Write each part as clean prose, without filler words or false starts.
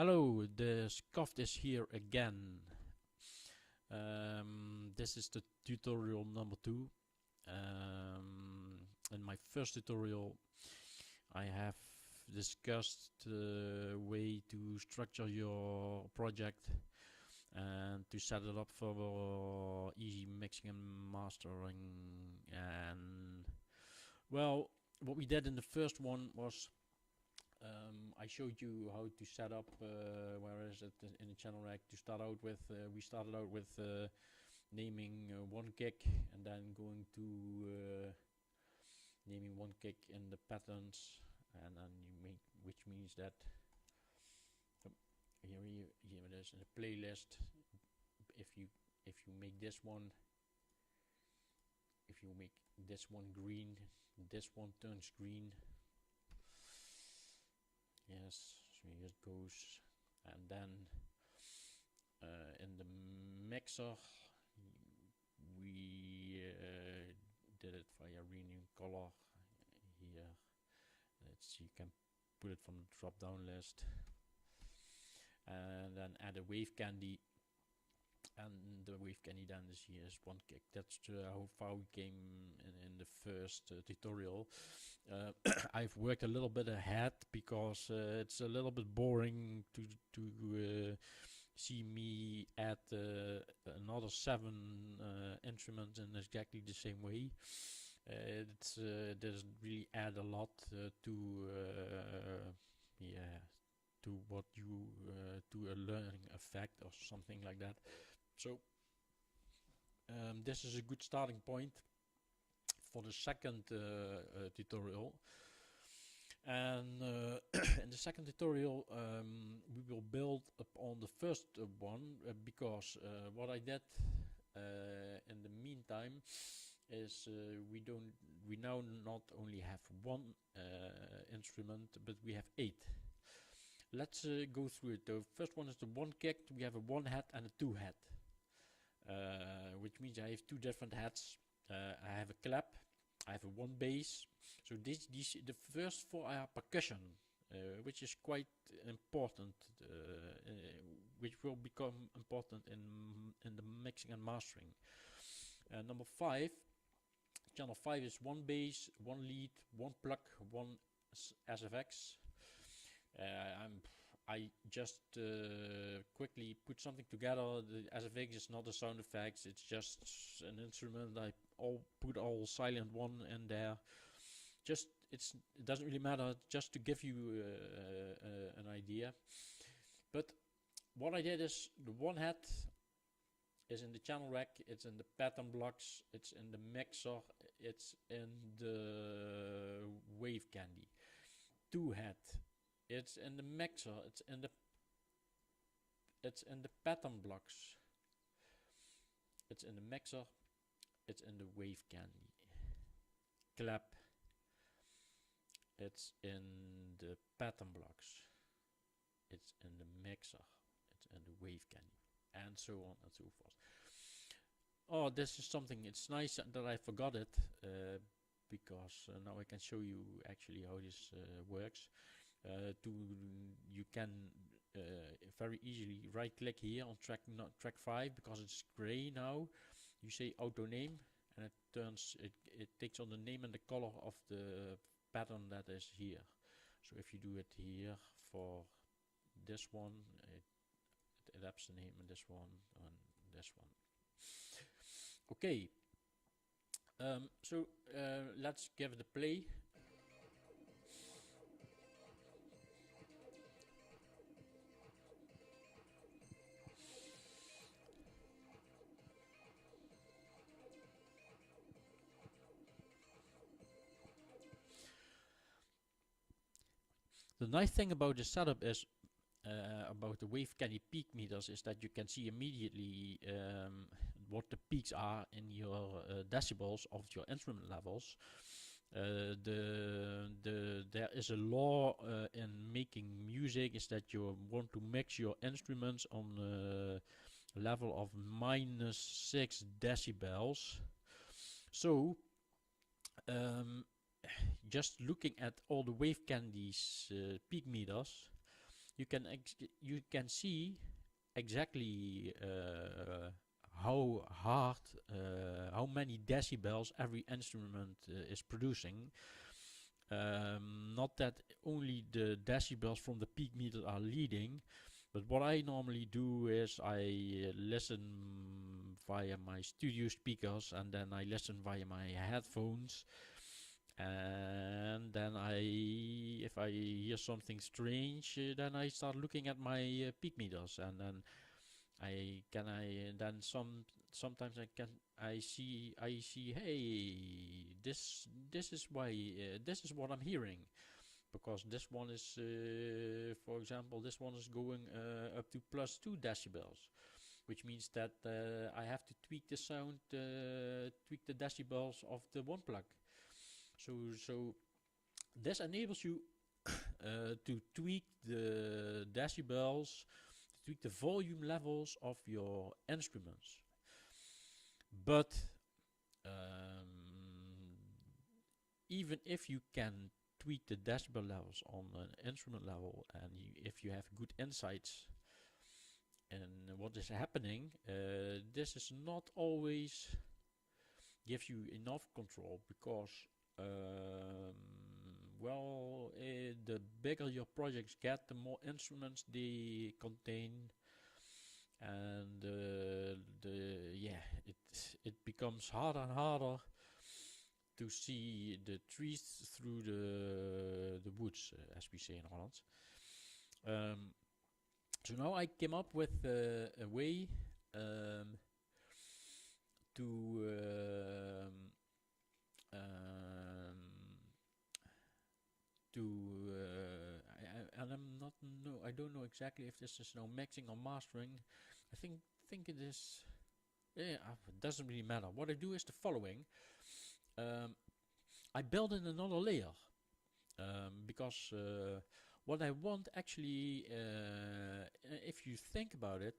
Hello, the SCOFT is here again. This is the tutorial number 2. In my first tutorial I have discussed the way to structure your project and to set it up for easy mixing and mastering. And well, what we did in the first one was I showed you how to set up, where is it in the channel rack, to start out with. We started out with naming one kick and then going to naming one kick in the patterns, and then you make, which means that here it is in the playlist. If you make this one, if you make this one green, this one turns green. Yes, so here it goes. And then in the mixer we did it via rename color here. You can put it from the drop down list, and then add a wave candy, and the wave candy then is here is one kick. That's how far we came in the first tutorial. I've worked a little bit ahead because it's a little bit boring to see me add another 7 instruments in exactly the same way. It doesn't really add a lot to what you to a learning effect or something like that. So this is a good starting point for the second tutorial. And in the second tutorial we will build upon the first one, because what I did in the meantime is we now not only have one instrument, but we have 8. Let's go through it. The first one is the one kick. We have a 1 head and a 2 head, which means I have 2 different heads. I have a clap, I have a 1 bass. So the first 4 are percussion, which is quite important, which will become important in the mixing and mastering. Number 5, channel 5 is 1 bass, 1 lead, 1 pluck, 1 SFX. I just quickly put something together. The SFX is not a sound effects, it's just an instrument. I put all silent 1 in there. It doesn't really matter, just to give you an idea. But what I did is the 1 head is in the channel rack, it's in the pattern blocks, it's in the mixer, it's in the wave candy. 2 head, it's in the mixer, it's in the pattern blocks, it's in the mixer, it's in the wave candy. Clap, it's in the pattern blocks, it's in the mixer, it's in the wave candy, and so on and so forth. Oh, this is something, it's nice that I forgot it, because now I can show you actually how this works. You can very easily right click here on track 5, because it's gray now. You say auto name, and it takes on the name and the color of the pattern that is here. So if you do it here for this one, it adapts the name, and this one, and this one. Okay, so let's give it a play. The nice thing about the setup is about the wave candy peak meters is that you can see immediately what the peaks are in your decibels of your instrument levels. There is a law in making music, is that you want to mix your instruments on a level of -6 decibels. So just looking at all the wave candies peak meters, you can see exactly how hard, how many decibels every instrument is producing. Not that only the decibels from the peak meter are leading, but what I normally do is I listen via my studio speakers, and then I listen via my headphones, and then if I hear something strange, then I start looking at my peak meters, and then sometimes I see, hey, this is why, this is what I'm hearing, because this one is, for example, this one is going up to plus 2 decibels, which means that I have to tweak the sound, tweak the decibels of the one plug. So this enables you to tweak the decibels, tweak the volume levels of your instruments. But even if you can tweak the decibel levels on an instrument level, and if you have good insights in what is happening, this is not always gives you enough control, because the bigger your projects get, the more instruments they contain, and it becomes harder and harder to see the trees through the woods, as we say in Holland. So now I came up with a way to I don't know exactly if this is now mixing or mastering. I think it is. Yeah, it doesn't really matter. What I do is the following. I build in another layer, because what I want actually, if you think about it,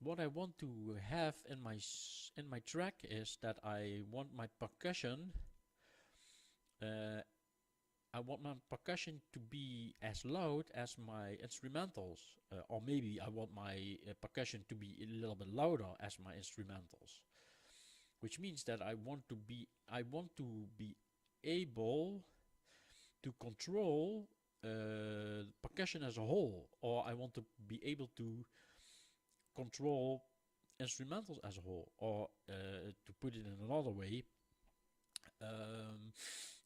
what I want to have in my track is that I want my percussion. I want my percussion to be as loud as my instrumentals, or maybe I want my percussion to be a little bit louder as my instrumentals, which means that I want to be able to control percussion as a whole, or I want to be able to control instrumentals as a whole, or to put it in another way,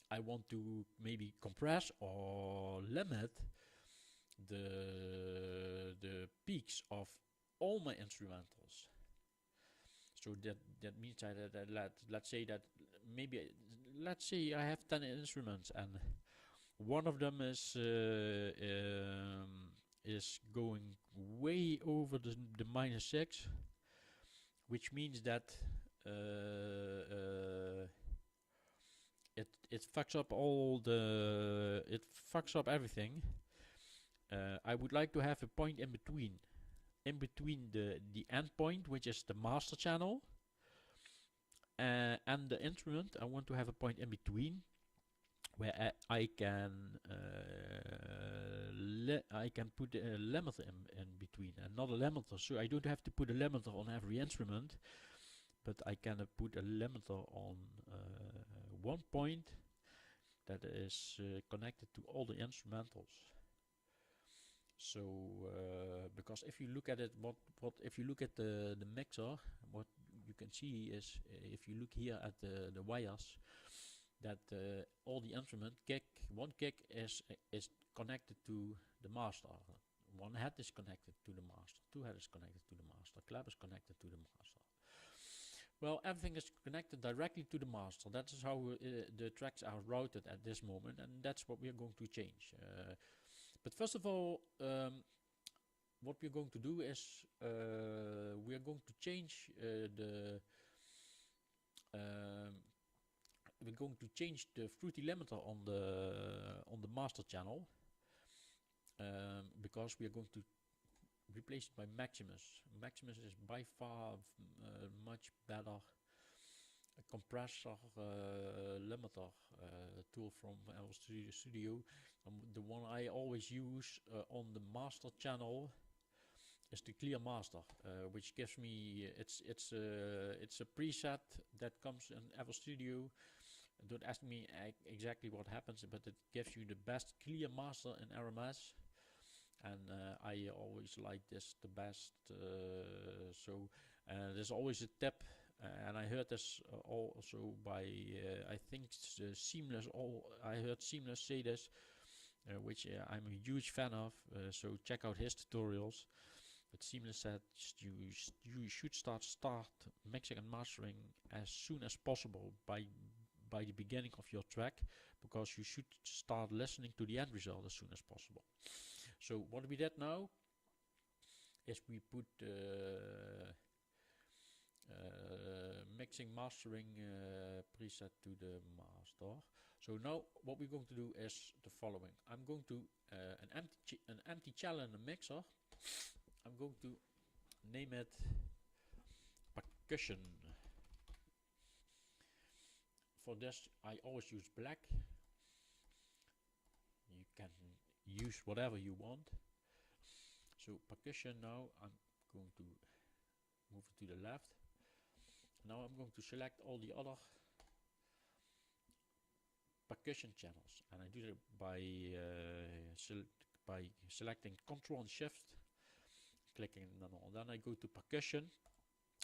I want to maybe compress or limit the peaks of all my instrumentals. So that means that let's say I have 10 instruments, and one of them is going way over the -6, which means that it fucks up it fucks up everything. I would like to have a point in between the end point, which is the master channel, and the instrument. I want to have a point in between where I can put a limiter in between, another limiter, so I don't have to put a limiter on every instrument, but I can put a limiter on one point that is connected to all the instrumentals. So because if you look at it, if you look at the mixer, what you can see is, if you look here at the wires, that all the one kick is connected to the master. One head is connected to the master. Two heads is connected to the master. Clap is connected to the master. Well, everything is connected directly to the master. That is how the tracks are routed at this moment, and that's what we are going to change. But first of all, what we're going to do is we are going to change we're going to change the fruity limiter on the master channel, because we are going to replace it by Maximus. Maximus is by far much better compressor limiter tool from our studio. The one I always use on the master channel is the clear master, which gives me it's a preset that comes in FL Studio. Don't ask me exactly what happens, but it gives you the best clear master in RMS, and I always like this the best. So there's always a tip, and I heard this also by I think Seamless. I heard Seamless say this, which I'm a huge fan of. So check out his tutorials. But Seamless said you should start mixing and mastering as soon as possible by the beginning of your track, because you should start listening to the end result as soon as possible. So what we did now is we put mixing mastering preset to the master. So now what we're going to do is the following. I'm going to an empty channel in the mixer. I'm going to name it percussion. For this I always use black. You can use whatever you want. So percussion, now I'm going to move it to the left. Now I'm going to select all the other percussion channels, and I do it by selecting Control and Shift, clicking none all. Then I go to percussion,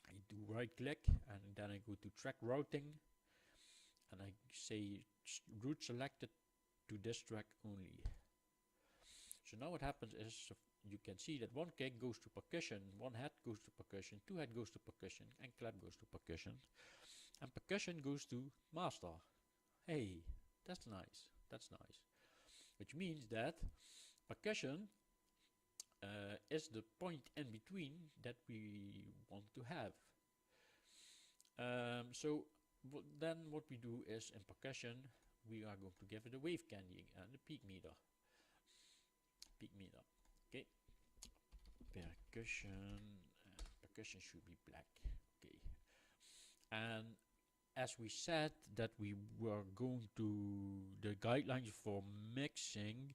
I do right click, and then I go to track routing, and I say route selected to this track only. So now what happens is you can see that one kick goes to percussion, one head goes to percussion, two head goes to percussion, and clap goes to percussion, and percussion goes to master. Hey, that's nice, that's nice. Which means that percussion is the point in between that we want to have. So then what we do is in percussion we are going to give it a wave candy and a peak meter. Okay, percussion should be black. Okay, and as we said that we were going to, the guidelines for mixing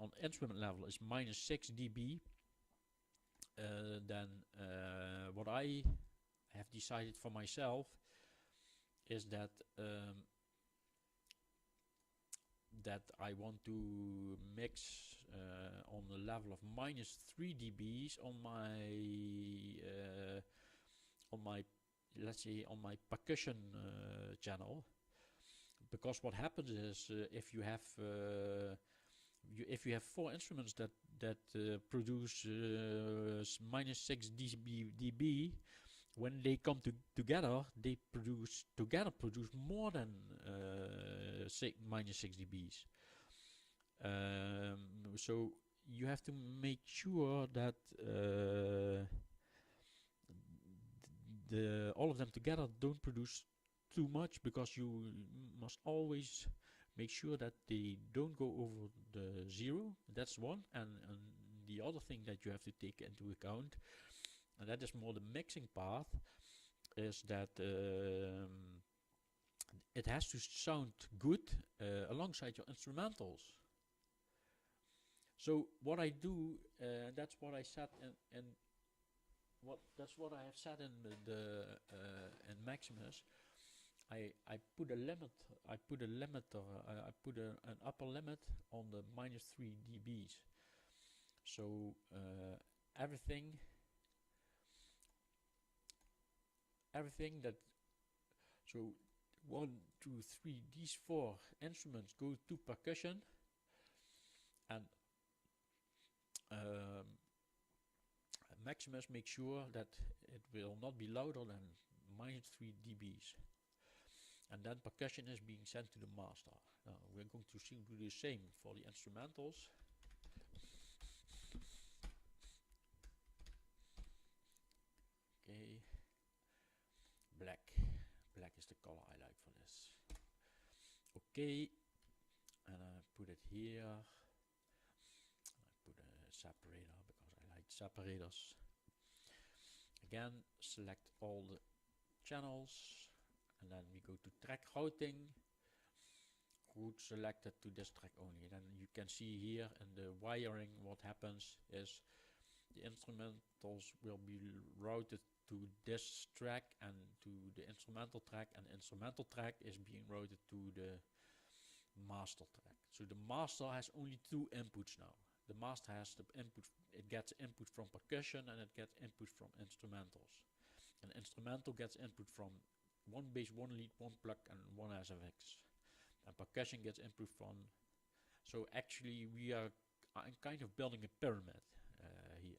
on instrument level is -6 dB. Then what I have decided for myself is that that I want to mix on the level of -3 dBs on my let's say on my percussion channel, because what happens is if you have 4 instruments that produce -6 dB, when they come together, they produce more than -6 dBs. So you have to make sure that all of them together don't produce too much, because you must always make sure that they don't go over the 0. That's one. And the other thing that you have to take into account, and that is more the mixing part, is that it has to sound good alongside your instrumentals. So what I do, that's what I said that's what I have said in in Maximus. I put a limit. I put a limiter. I put an upper limit on the -3 dBs. So everything that, so 1, 2, 3, these 4 instruments go to percussion, and Maximus makes sure that it will not be louder than -3 dBs, and then percussion is being sent to the master. Now we're going to do the same for the instrumentals. Okay, black is the color I like for this. Okay, and I put it here. I put a separator because I like separators. Again, select all the channels, and then we go to track routing. route selected to this track only. Then you can see here in the wiring what happens is the instrumentals will be routed to this track and to the instrumental track, and the instrumental track is being routed to the master track. So the master has only two inputs now. The master has the input, it gets input from percussion and it gets input from instrumentals. And instrumental gets input from one bass, one lead, one plug and one SFX. And percussion gets input from, so actually we are kind of building a pyramid here.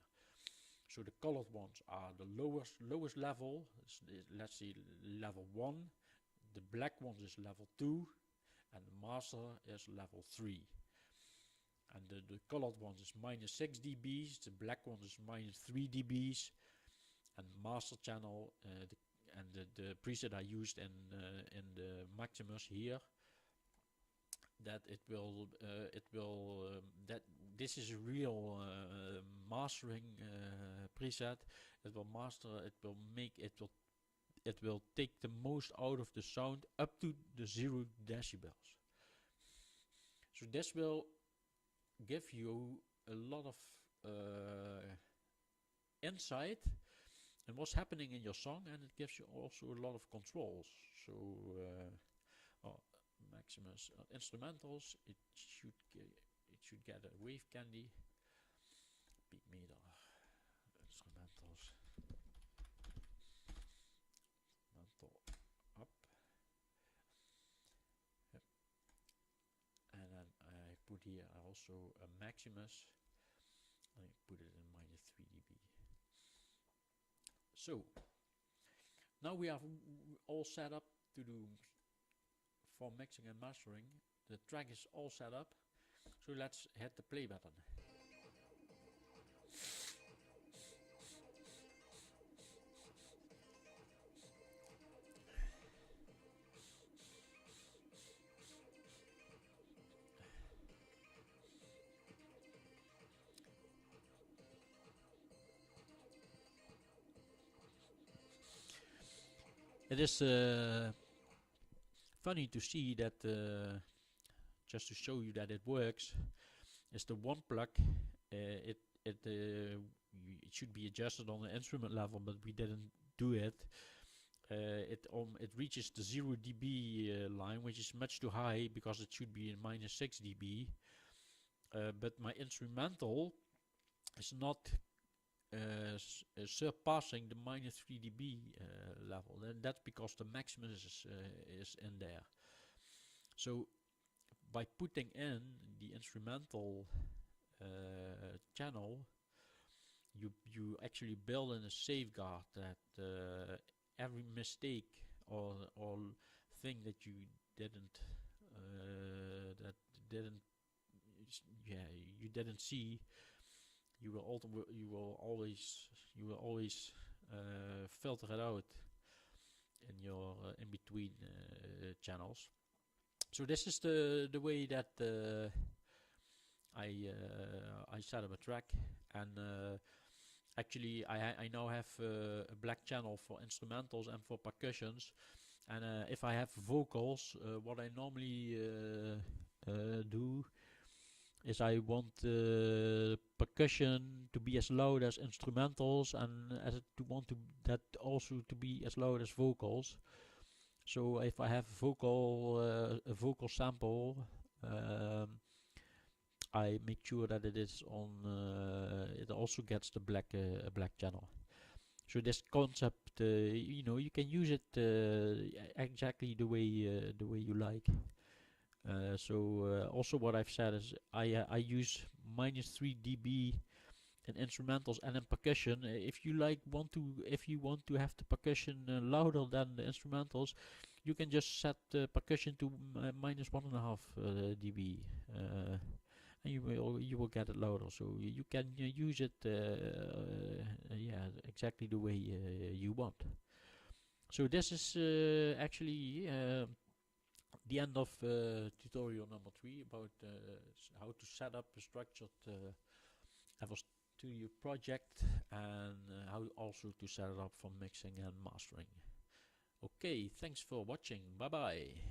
So the colored ones are the lowest level, let's say level 1, the black ones is level 2, and the master is level 3. And the colored ones is -6 dBs, the black ones is -3 dBs, and master channel, the preset I used in the Maximus here, that that this is a real mastering preset. It will take the most out of the sound up to the 0 decibels. So this will give you a lot of insight in what's happening in your song, and it gives you also a lot of controls. So Maximus instrumentals, it should get a wave candy, peak meter, instrumentals, instrumental up, yep. And then I put here also a Maximus, I put it in -3 dB. So now we have all set up to do for mixing and mastering. The track is all set up, so let's hit the play button. It is funny to see that, just to show you that it works, is the one plug. It should be adjusted on the instrument level, but we didn't do it. It reaches the 0 dB line, which is much too high because it should be in -6 dB. But my instrumental is not surpassing the -3 dB level, and that's because the Maximus is in there. So by putting in the instrumental channel, you actually build in a safeguard that every mistake or thing that you didn't see, you will always filter it out in your in between channels. So this is the way that I set up a track, and actually I now have a black channel for instrumentals and for percussions. And if I have vocals, what I normally do is I want percussion to be as loud as instrumentals, and that also to be as loud as vocals. So if I have a vocal sample, I make sure that it is on. It also gets the black channel. So this concept, you can use it exactly the way you like. Also what I've said is I use -3 dB in instrumentals and in percussion. If you want to have the percussion louder than the instrumentals, you can just set the percussion to -1.5 dB, and you will get it louder. So you can use it exactly the way you want. So this is actually the end of tutorial number 3 about how to set up a structured FL Studio project, and how also to set it up for mixing and mastering. Okay, thanks for watching. Bye bye.